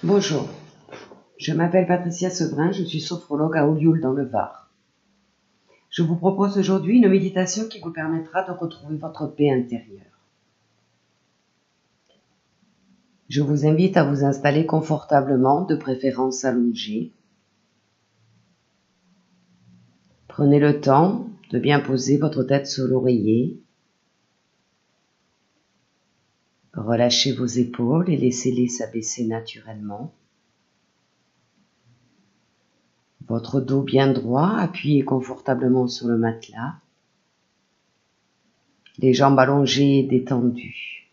Bonjour, je m'appelle Patricia Sevrin, je suis sophrologue à Ollioules dans le Var. Je vous propose aujourd'hui une méditation qui vous permettra de retrouver votre paix intérieure. Je vous invite à vous installer confortablement, de préférence allongé. Prenez le temps de bien poser votre tête sur l'oreiller. Relâchez vos épaules et laissez-les s'abaisser naturellement. Votre dos bien droit, appuyé confortablement sur le matelas. Les jambes allongées et détendues.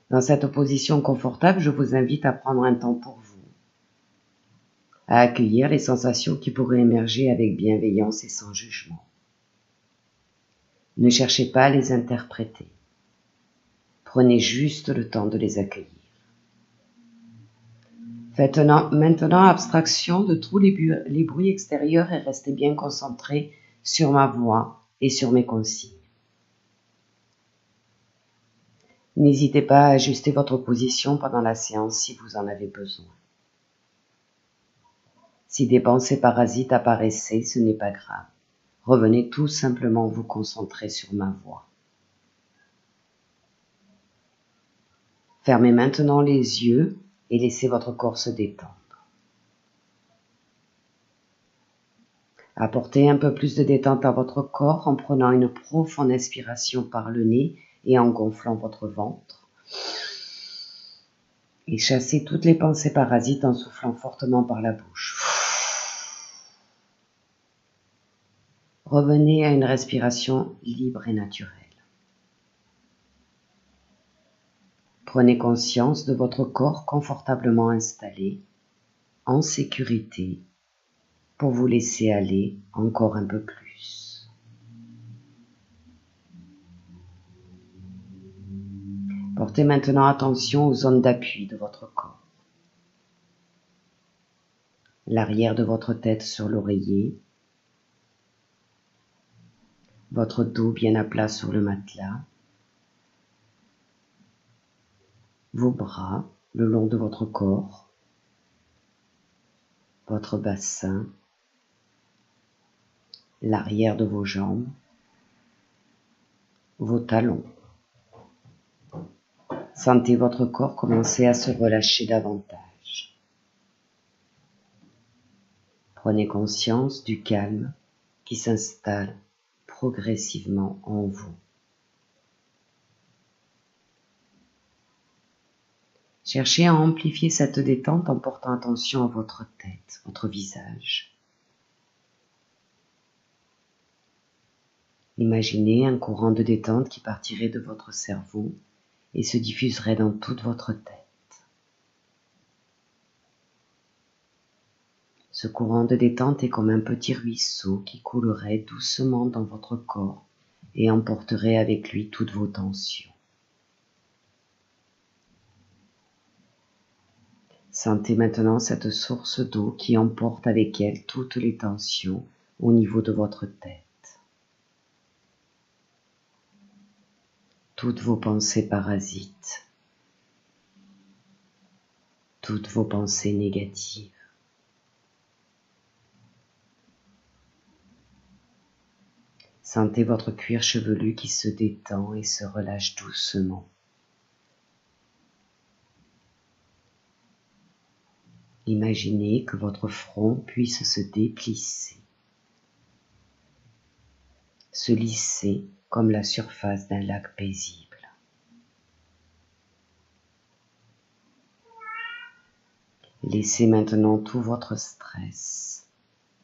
Dans cette position confortable, je vous invite à prendre un temps pour vous, à accueillir les sensations qui pourraient émerger avec bienveillance et sans jugement. Ne cherchez pas à les interpréter. Prenez juste le temps de les accueillir. Faites maintenant abstraction de tous les bruits extérieurs et restez bien concentrés sur ma voix et sur mes consignes. N'hésitez pas à ajuster votre position pendant la séance si vous en avez besoin. Si des pensées parasites apparaissaient, ce n'est pas grave. Revenez tout simplement vous concentrer sur ma voix. Fermez maintenant les yeux et laissez votre corps se détendre. Apportez un peu plus de détente à votre corps en prenant une profonde inspiration par le nez et en gonflant votre ventre. Et chassez toutes les pensées parasites en soufflant fortement par la bouche. Revenez à une respiration libre et naturelle. Prenez conscience de votre corps confortablement installé, en sécurité, pour vous laisser aller encore un peu plus. Portez maintenant attention aux zones d'appui de votre corps. L'arrière de votre tête sur l'oreiller, votre dos bien à plat sur le matelas, vos bras le long de votre corps, votre bassin, l'arrière de vos jambes, vos talons. Sentez votre corps commencer à se relâcher davantage. Prenez conscience du calme qui s'installe progressivement en vous. Cherchez à amplifier cette détente en portant attention à votre tête, votre visage. Imaginez un courant de détente qui partirait de votre cerveau et se diffuserait dans toute votre tête. Ce courant de détente est comme un petit ruisseau qui coulerait doucement dans votre corps et emporterait avec lui toutes vos tensions. Sentez maintenant cette source d'eau qui emporte avec elle toutes les tensions au niveau de votre tête. Toutes vos pensées parasites, toutes vos pensées négatives. Sentez votre cuir chevelu qui se détend et se relâche doucement. Imaginez que votre front puisse se déplisser, se lisser comme la surface d'un lac paisible. Laissez maintenant tout votre stress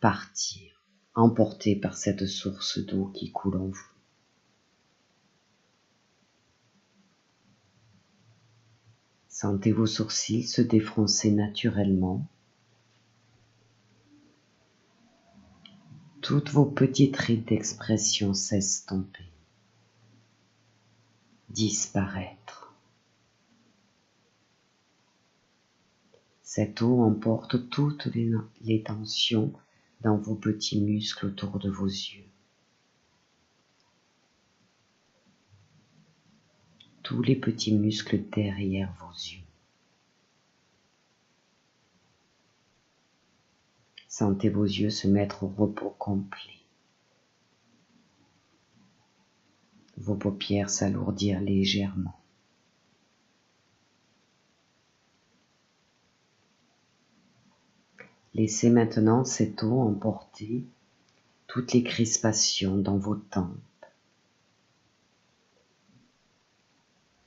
partir, emporté par cette source d'eau qui coule en vous. Sentez vos sourcils se défroncer naturellement. Toutes vos petites rides d'expression s'estomper, disparaître. Cette eau emporte toutes les tensions dans vos petits muscles autour de vos yeux. tous les petits muscles derrière vos yeux. Sentez vos yeux se mettre au repos complet. Vos paupières s'alourdir légèrement. Laissez maintenant cette eau emporter toutes les crispations dans vos tempes,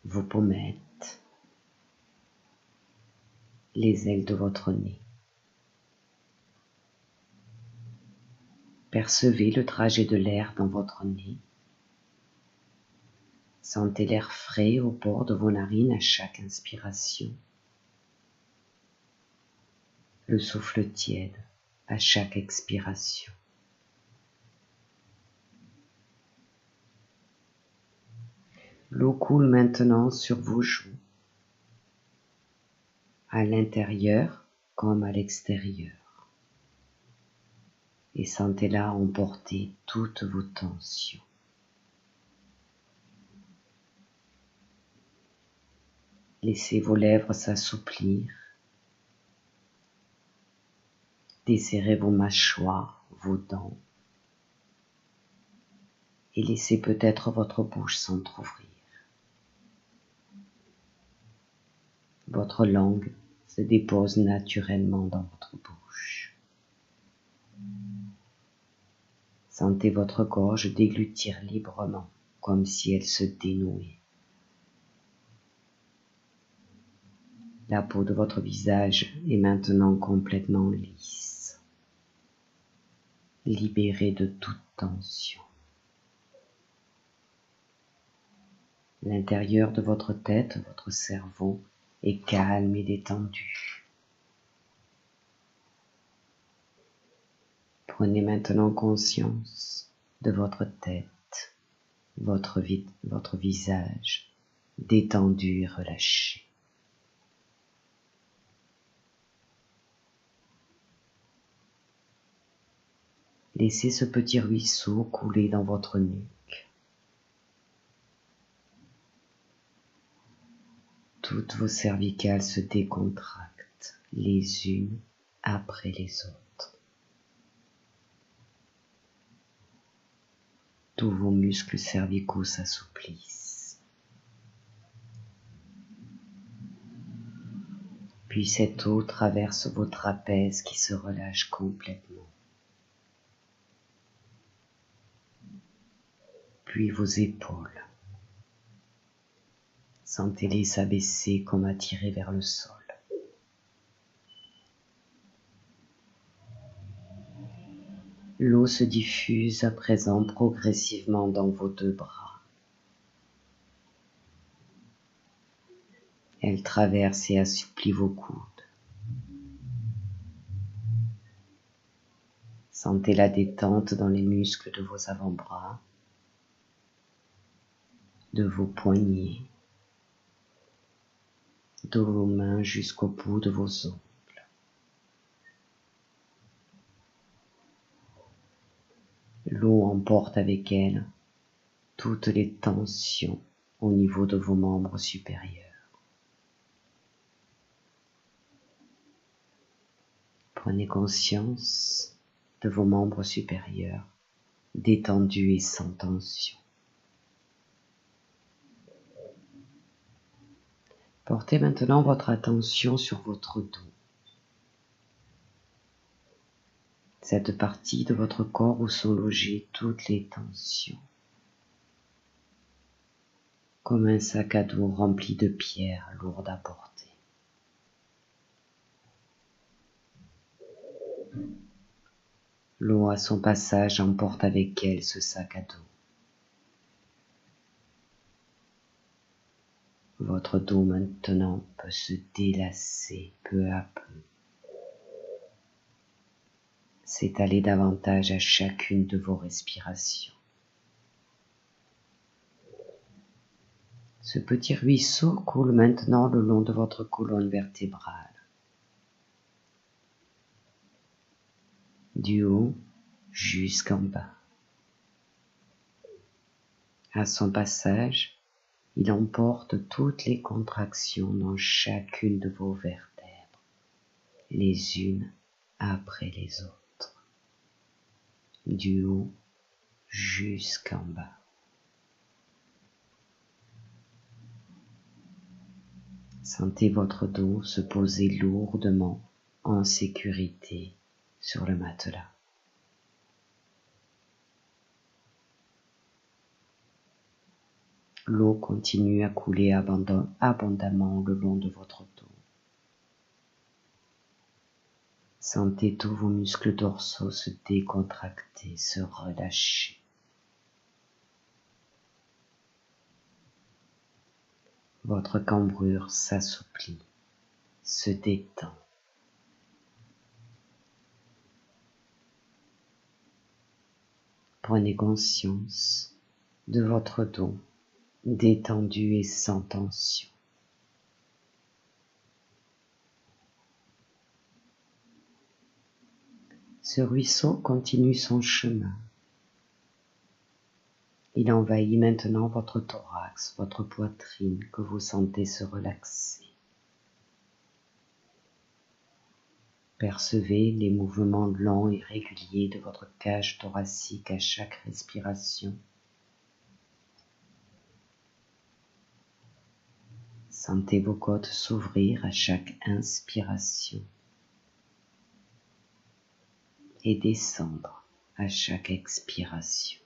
vos pommettes, les ailes de votre nez. Percevez le trajet de l'air dans votre nez. Sentez l'air frais au bord de vos narines à chaque inspiration. Le souffle tiède à chaque expiration. L'eau coule maintenant sur vos joues, à l'intérieur comme à l'extérieur. Et sentez-la emporter toutes vos tensions. Laissez vos lèvres s'assouplir. Desserrez vos mâchoires, vos dents. Et laissez peut-être votre bouche s'entrouvrir. Votre langue se dépose naturellement dans votre bouche. Sentez votre gorge déglutir librement, comme si elle se dénouait. La peau de votre visage est maintenant complètement lisse, libérée de toute tension. L'intérieur de votre tête, votre cerveau, est calme et détendu. Prenez maintenant conscience de votre tête, votre visage détendu et relâché. Laissez ce petit ruisseau couler dans votre nuque. Toutes vos cervicales se décontractent les unes après les autres. Tous vos muscles cervicaux s'assouplissent. Puis cette eau traverse vos trapèzes qui se relâchent complètement. Puis vos épaules. Sentez-les s'abaisser comme attirés vers le sol. L'eau se diffuse à présent progressivement dans vos deux bras. Elle traverse et assouplit vos coudes. Sentez la détente dans les muscles de vos avant-bras, de vos poignets, de vos mains jusqu'au bout de vos ongles. L'eau emporte avec elle toutes les tensions au niveau de vos membres supérieurs. Prenez conscience de vos membres supérieurs, détendus et sans tension. Portez maintenant votre attention sur votre dos. Cette partie de votre corps où sont logées toutes les tensions. Comme un sac à dos rempli de pierres lourdes à porter. L'eau à son passage emporte avec elle ce sac à dos. Votre dos maintenant peut se délasser peu à peu. S'étaler davantage à chacune de vos respirations. Ce petit ruisseau coule maintenant le long de votre colonne vertébrale. Du haut jusqu'en bas. À son passage, Il emporte toutes les contractions dans chacune de vos vertèbres, les unes après les autres, du haut jusqu'en bas. Sentez votre dos se poser lourdement en sécurité sur le matelas. L'eau continue à couler abondamment le long de votre dos. Sentez tous vos muscles dorsaux se décontracter, se relâcher. Votre cambrure s'assouplit, se détend. Prenez conscience de votre dos détendu et sans tension. Ce ruisseau continue son chemin. Il envahit maintenant votre thorax, votre poitrine que vous sentez se relaxer. Percevez les mouvements lents et réguliers de votre cage thoracique à chaque respiration. Sentez vos côtes s'ouvrir à chaque inspiration et descendre à chaque expiration.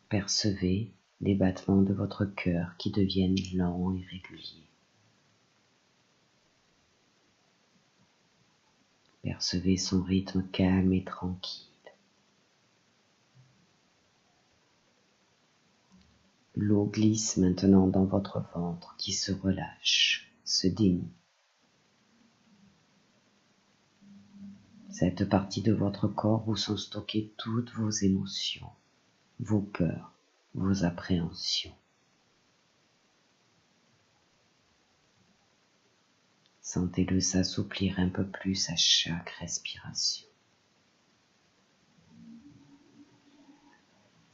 Percevez les battements de votre cœur qui deviennent lents et réguliers. Percevez son rythme calme et tranquille. L'eau glisse maintenant dans votre ventre qui se relâche, se dénoue. Cette partie de votre corps où sont stockées toutes vos émotions, vos peurs, vos appréhensions. Sentez-le s'assouplir un peu plus à chaque respiration.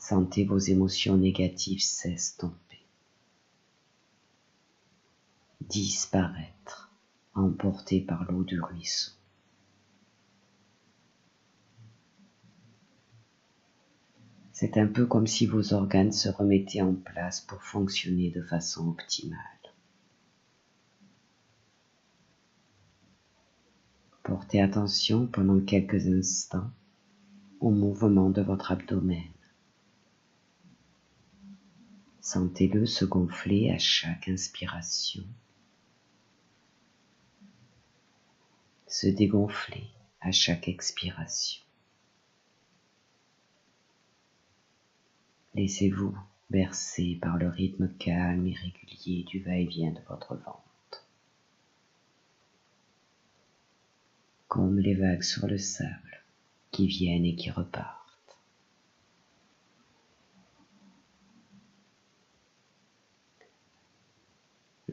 Sentez vos émotions négatives s'estomper, disparaître, emportées par l'eau du ruisseau. C'est un peu comme si vos organes se remettaient en place pour fonctionner de façon optimale. Portez attention pendant quelques instants au mouvement de votre abdomen. Sentez-le se gonfler à chaque inspiration, se dégonfler à chaque expiration. Laissez-vous bercer par le rythme calme et régulier du va-et-vient de votre ventre, comme les vagues sur le sable qui viennent et qui repartent.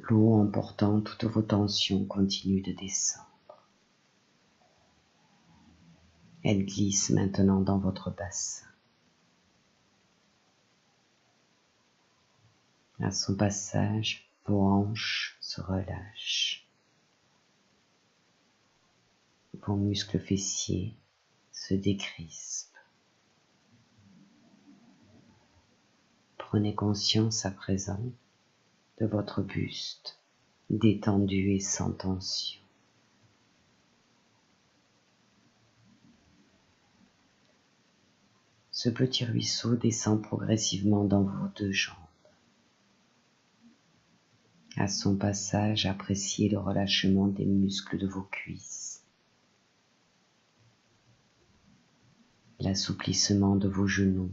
L'eau emportant toutes vos tensions continue de descendre. Elle glisse maintenant dans votre bassin. À son passage, vos hanches se relâchent. Vos muscles fessiers se décrispent. Prenez conscience à présent de votre buste, détendu et sans tension. Ce petit ruisseau descend progressivement dans vos deux jambes. À son passage, appréciez le relâchement des muscles de vos cuisses, l'assouplissement de vos genoux,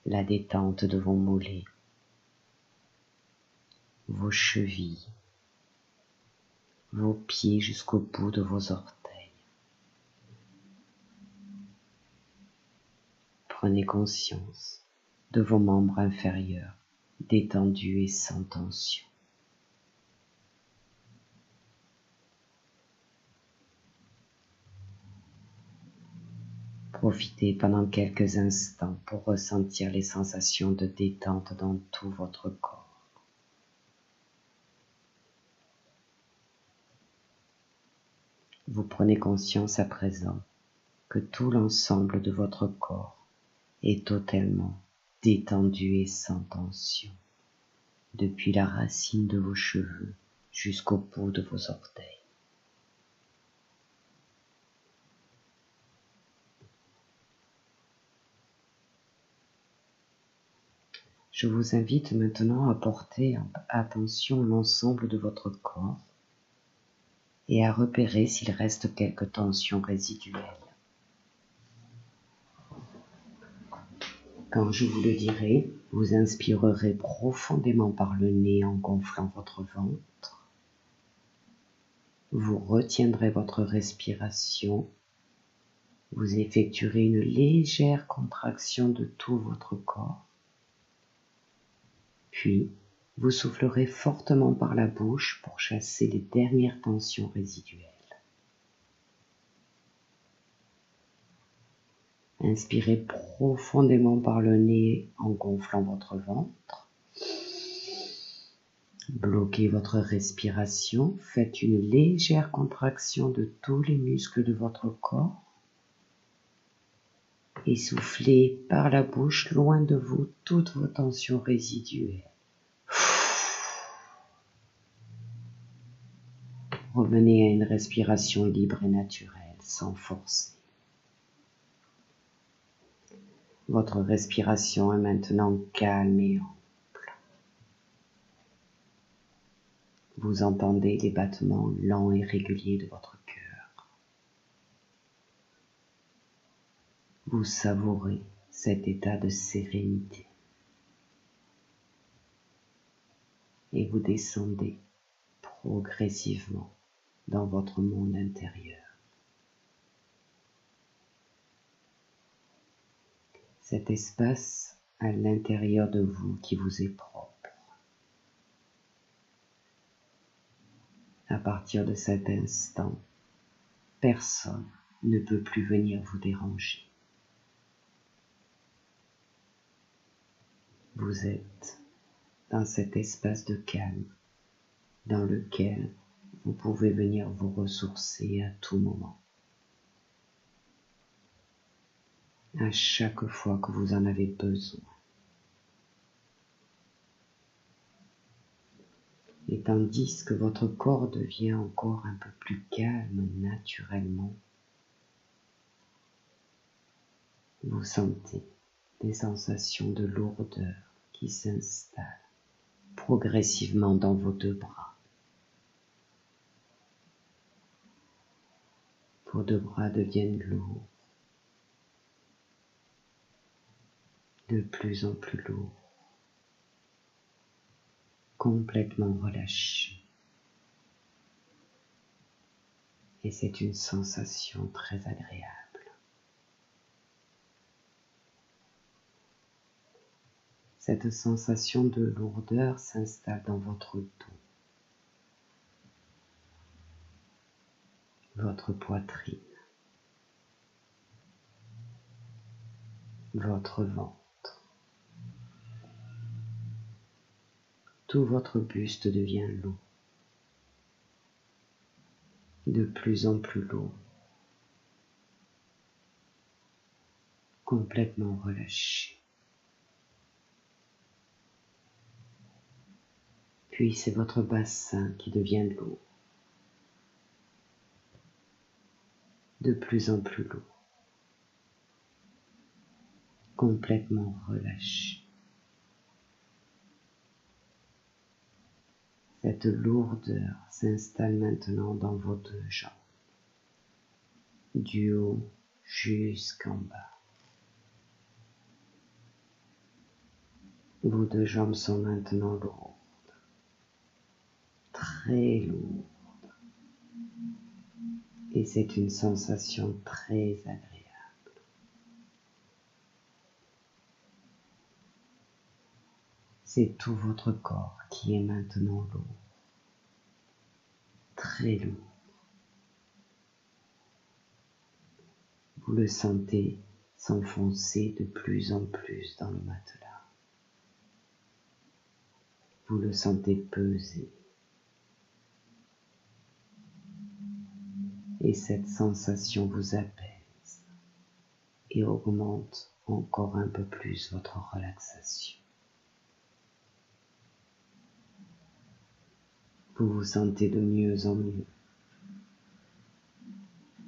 la détente de vos mollets, vos chevilles, vos pieds jusqu'au bout de vos orteils. Prenez conscience de vos membres inférieurs, détendus et sans tension. Profitez pendant quelques instants pour ressentir les sensations de détente dans tout votre corps. Vous prenez conscience à présent que tout l'ensemble de votre corps est totalement détendu et sans tension, depuis la racine de vos cheveux jusqu'au bout de vos orteils. Je vous invite maintenant à porter attention à l'ensemble de votre corps et à repérer s'il reste quelques tensions résiduelles. Quand je vous le dirai, vous inspirerez profondément par le nez en gonflant votre ventre. Vous retiendrez votre respiration. Vous effectuerez une légère contraction de tout votre corps. Puis, vous soufflerez fortement par la bouche pour chasser les dernières tensions résiduelles. Inspirez profondément par le nez en gonflant votre ventre. Bloquez votre respiration. Faites une légère contraction de tous les muscles de votre corps. Et soufflez par la bouche loin de vous toutes vos tensions résiduelles. Revenez à une respiration libre et naturelle, sans forcer. Votre respiration est maintenant calme et ample. Vous entendez les battements lents et réguliers de votre cœur. Vous savourez cet état de sérénité. Et vous descendez progressivement dans votre monde intérieur. Cet espace à l'intérieur de vous qui vous est propre. À partir de cet instant, personne ne peut plus venir vous déranger. Vous êtes dans cet espace de calme dans lequel vous pouvez venir vous ressourcer à tout moment. À chaque fois que vous en avez besoin. Et tandis que votre corps devient encore un peu plus calme naturellement, vous sentez des sensations de lourdeur qui s'installent progressivement dans vos deux bras. Vos deux bras deviennent lourds, de plus en plus lourds, complètement relâchés. Et c'est une sensation très agréable. Cette sensation de lourdeur s'installe dans votre dos, votre poitrine, votre ventre. Tout votre buste devient lourd, de plus en plus lourd, complètement relâché. Puis c'est votre bassin qui devient lourd, de plus en plus lourd, complètement relâché. Cette lourdeur s'installe maintenant dans vos deux jambes, du haut jusqu'en bas. Vos deux jambes sont maintenant lourdes, très lourdes, et c'est une sensation très agréable. C'est tout votre corps qui est maintenant lourd, très lourd. Vous le sentez s'enfoncer de plus en plus dans le matelas. Vous le sentez peser. Et cette sensation vous apaise et augmente encore un peu plus votre relaxation. Vous vous sentez de mieux en mieux.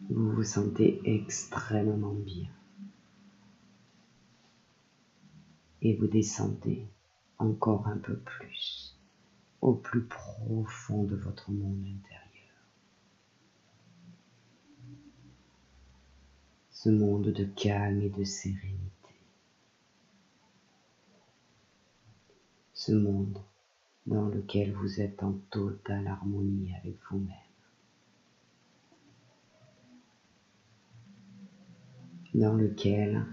Vous vous sentez extrêmement bien. Et vous descendez encore un peu plus au plus profond de votre monde intérieur. Ce monde de calme et de sérénité. Ce monde dans lequel vous êtes en totale harmonie avec vous-même. Dans lequel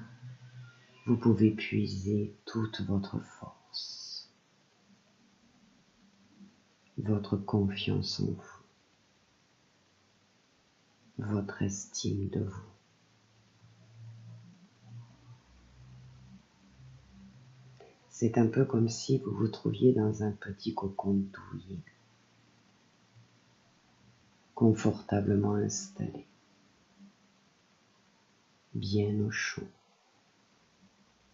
vous pouvez puiser toute votre force, votre confiance en vous, votre estime de vous. C'est un peu comme si vous vous trouviez dans un petit cocon douillet, confortablement installé, bien au chaud,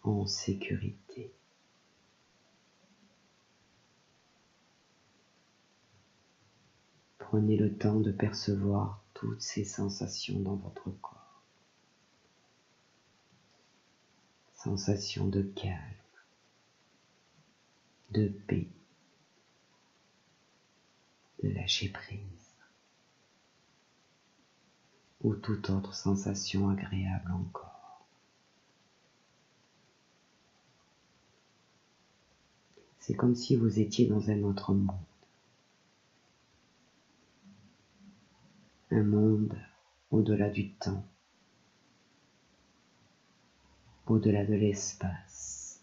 en sécurité. Prenez le temps de percevoir toutes ces sensations dans votre corps. Sensations de calme, de paix, de lâcher prise, ou toute autre sensation agréable encore. C'est comme si vous étiez dans un autre monde. Un monde au-delà du temps, au-delà de l'espace,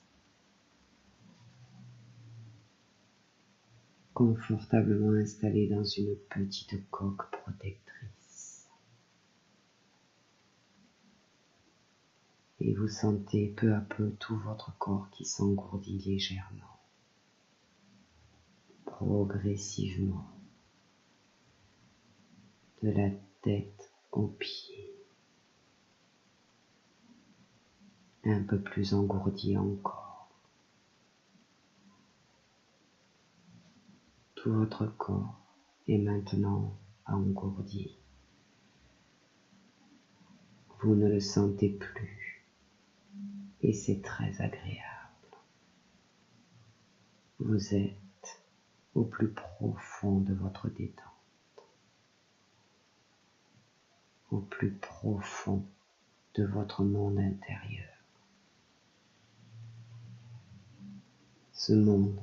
confortablement installé dans une petite coque protectrice. Et vous sentez peu à peu tout votre corps qui s'engourdit légèrement, progressivement, de la tête aux pieds, un peu plus engourdi encore. Tout votre corps est maintenant engourdi. Vous ne le sentez plus et c'est très agréable. Vous êtes au plus profond de votre détente, au plus profond de votre monde intérieur. Ce monde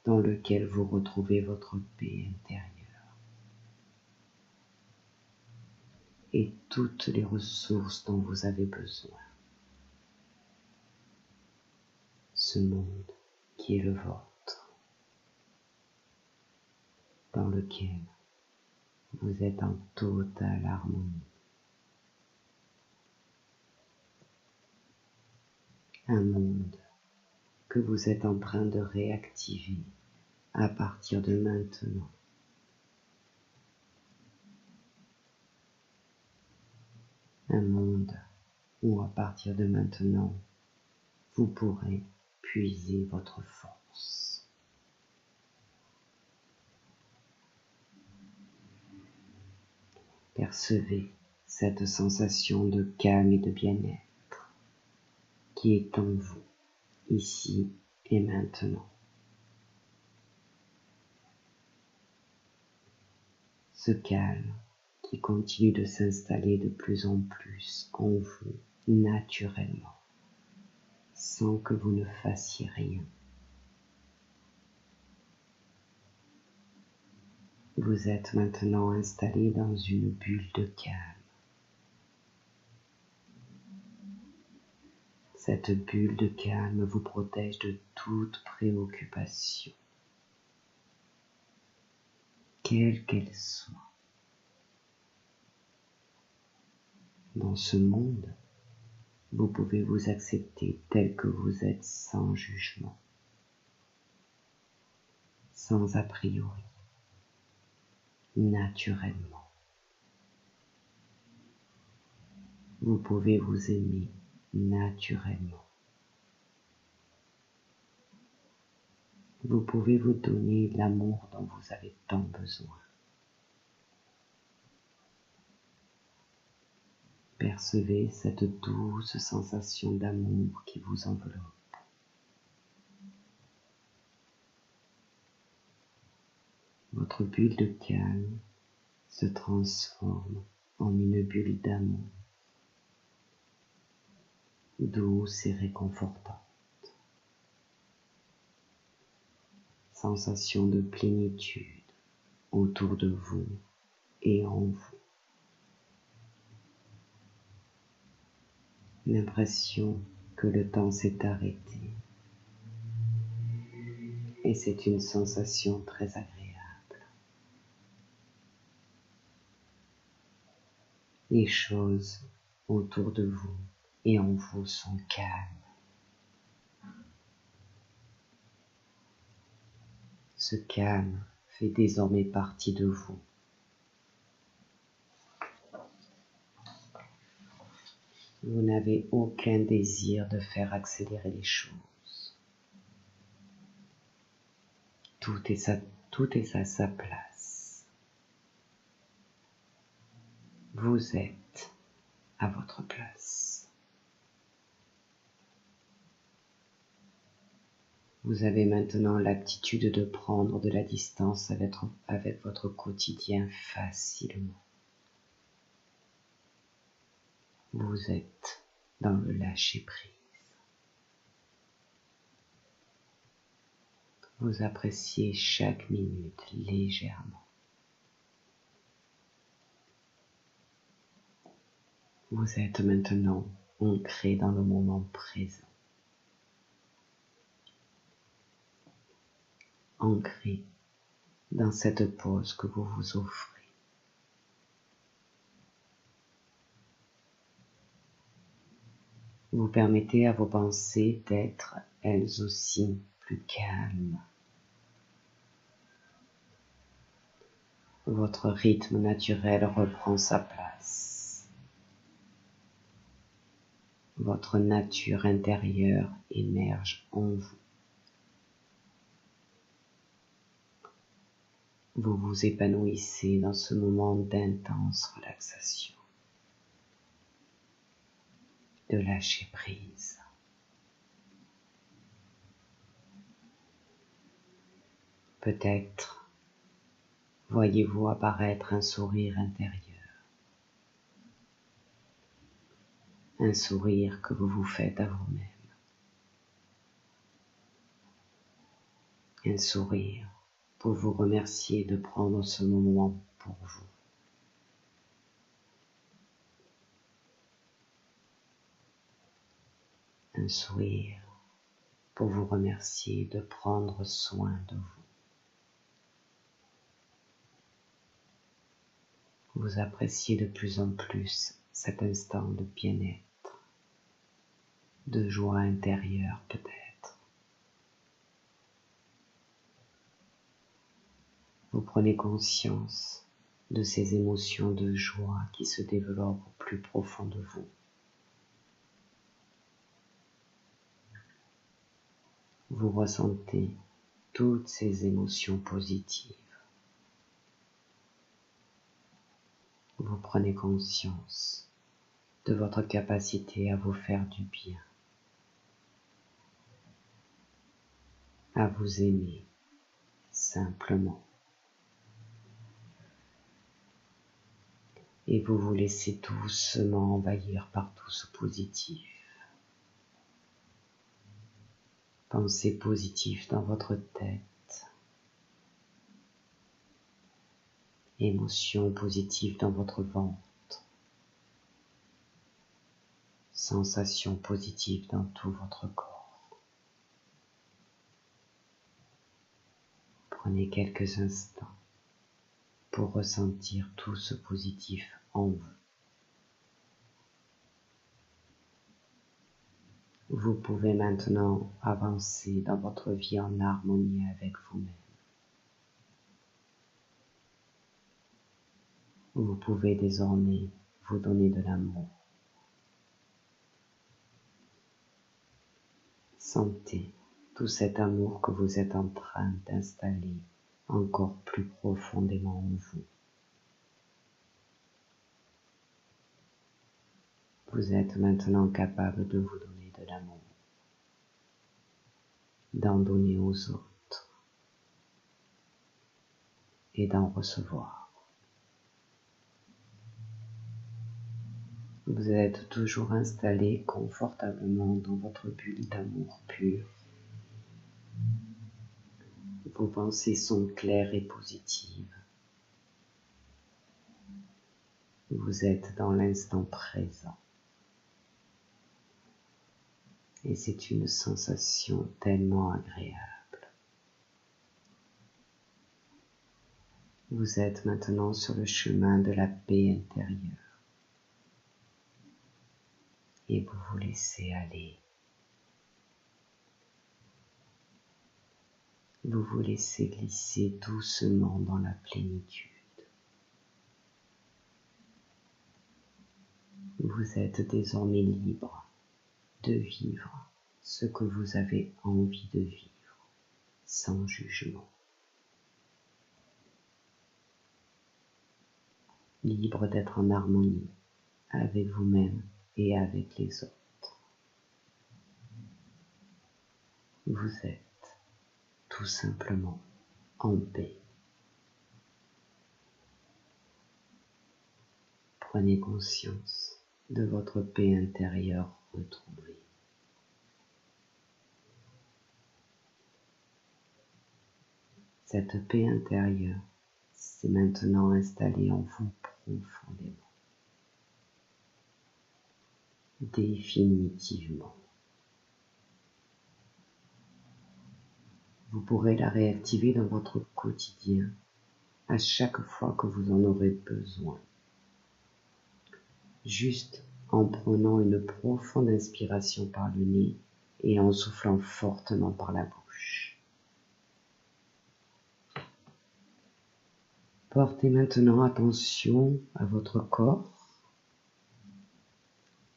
dans lequel vous retrouvez votre paix intérieure et toutes les ressources dont vous avez besoin. Ce monde qui est le vôtre, dans lequel vous êtes en totale harmonie. Un monde que vous êtes en train de réactiver à partir de maintenant. Un monde où à partir de maintenant, vous pourrez puiser votre force. Percevez cette sensation de calme et de bien-être qui est en vous, ici et maintenant. Ce calme qui continue de s'installer de plus en plus en vous, naturellement, sans que vous ne fassiez rien. Vous êtes maintenant installé dans une bulle de calme. Cette bulle de calme vous protège de toute préoccupation, quelle qu'elle soit. Dans ce monde, Vous pouvez vous accepter tel que vous êtes sans jugement, sans a priori, naturellement. Vous pouvez vous aimer naturellement. Vous pouvez vous donner l'amour dont vous avez tant besoin. Percevez cette douce sensation d'amour qui vous enveloppe. Votre bulle de calme se transforme en une bulle d'amour, douce et réconfortante. Sensation de plénitude autour de vous et en vous. L'impression que le temps s'est arrêté et c'est une sensation très agréable. Les choses autour de vous et en vous sont calmes. Ce calme fait désormais partie de vous. Vous n'avez aucun désir de faire accélérer les choses. Tout est à sa place. Vous êtes à votre place. Vous avez maintenant l'aptitude de prendre de la distance avec votre quotidien facilement. Vous êtes dans le lâcher-prise. Vous appréciez chaque minute légèrement. Vous êtes maintenant ancré dans le moment présent. Ancré dans cette pause que vous vous offrez. Vous permettez à vos pensées d'être elles aussi plus calmes. Votre rythme naturel reprend sa place. Votre nature intérieure émerge en vous. Vous vous épanouissez dans ce moment d'intense relaxation, de lâcher prise. Peut-être voyez-vous apparaître un sourire intérieur, un sourire que vous vous faites à vous-même, un sourire pour vous remercier de prendre ce moment pour vous. Un sourire pour vous remercier de prendre soin de vous. Vous appréciez de plus en plus cet instant de bien-être, de joie intérieure peut-être. Vous prenez conscience de ces émotions de joie qui se développent au plus profond de vous. Vous ressentez toutes ces émotions positives. Vous prenez conscience de votre capacité à vous faire du bien, à vous aimer simplement. Et vous vous laissez doucement envahir par tout ce positif. Pensez positif dans votre tête. Émotions positives dans votre ventre. Sensations positives dans tout votre corps. Prenez quelques instants pour ressentir tout ce positif en vous. Vous pouvez maintenant avancer dans votre vie en harmonie avec vous-même. Vous pouvez désormais vous donner de l'amour. Sentez tout cet amour que vous êtes en train d'installer encore plus profondément en vous. Vous êtes maintenant capable de vous donner de l'amour, d'en donner aux autres et d'en recevoir. Vous êtes toujours installé confortablement dans votre bulle d'amour pur. Vos pensées sont claires et positives. Vous êtes dans l'instant présent. Et c'est une sensation tellement agréable. Vous êtes maintenant sur le chemin de la paix intérieure. Et vous vous laissez aller. Vous vous laissez glisser doucement dans la plénitude. Vous êtes désormais libre de vivre ce que vous avez envie de vivre, sans jugement. Libre d'être en harmonie avec vous-même et avec les autres. Vous êtes tout simplement en paix. Prenez conscience de votre paix intérieure retrouvée. Cette paix intérieure s'est maintenant installée en vous profondément, définitivement. Vous pourrez la réactiver dans votre quotidien à chaque fois que vous en aurez besoin. Juste en prenant une profonde inspiration par le nez et en soufflant fortement par la bouche. Portez maintenant attention à votre corps.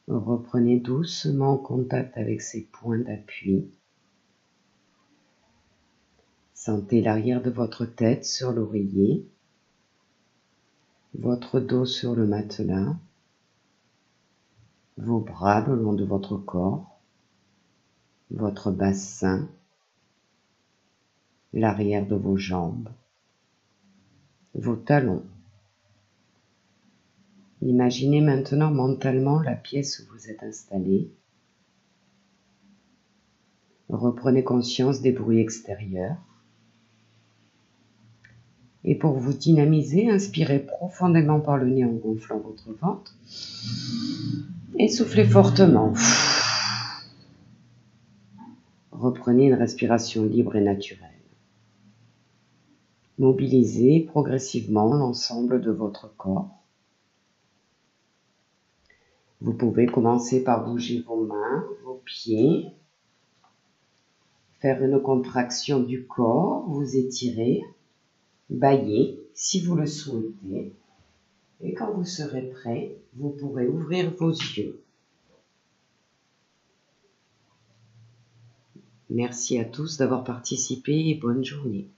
Reprenez doucement contact avec ses points d'appui. Sentez l'arrière de votre tête sur l'oreiller, votre dos sur le matelas, vos bras le long de votre corps, votre bassin, l'arrière de vos jambes, vos talons. Imaginez maintenant mentalement la pièce où vous êtes installé. Reprenez conscience des bruits extérieurs. Et pour vous dynamiser, inspirez profondément par le nez en gonflant votre ventre. Et soufflez fortement. Reprenez une respiration libre et naturelle. Mobilisez progressivement l'ensemble de votre corps. Vous pouvez commencer par bouger vos mains, vos pieds, faire une contraction du corps, vous étirer, bâiller si vous le souhaitez. Et quand vous serez prêt, vous pourrez ouvrir vos yeux. Merci à tous d'avoir participé et bonne journée.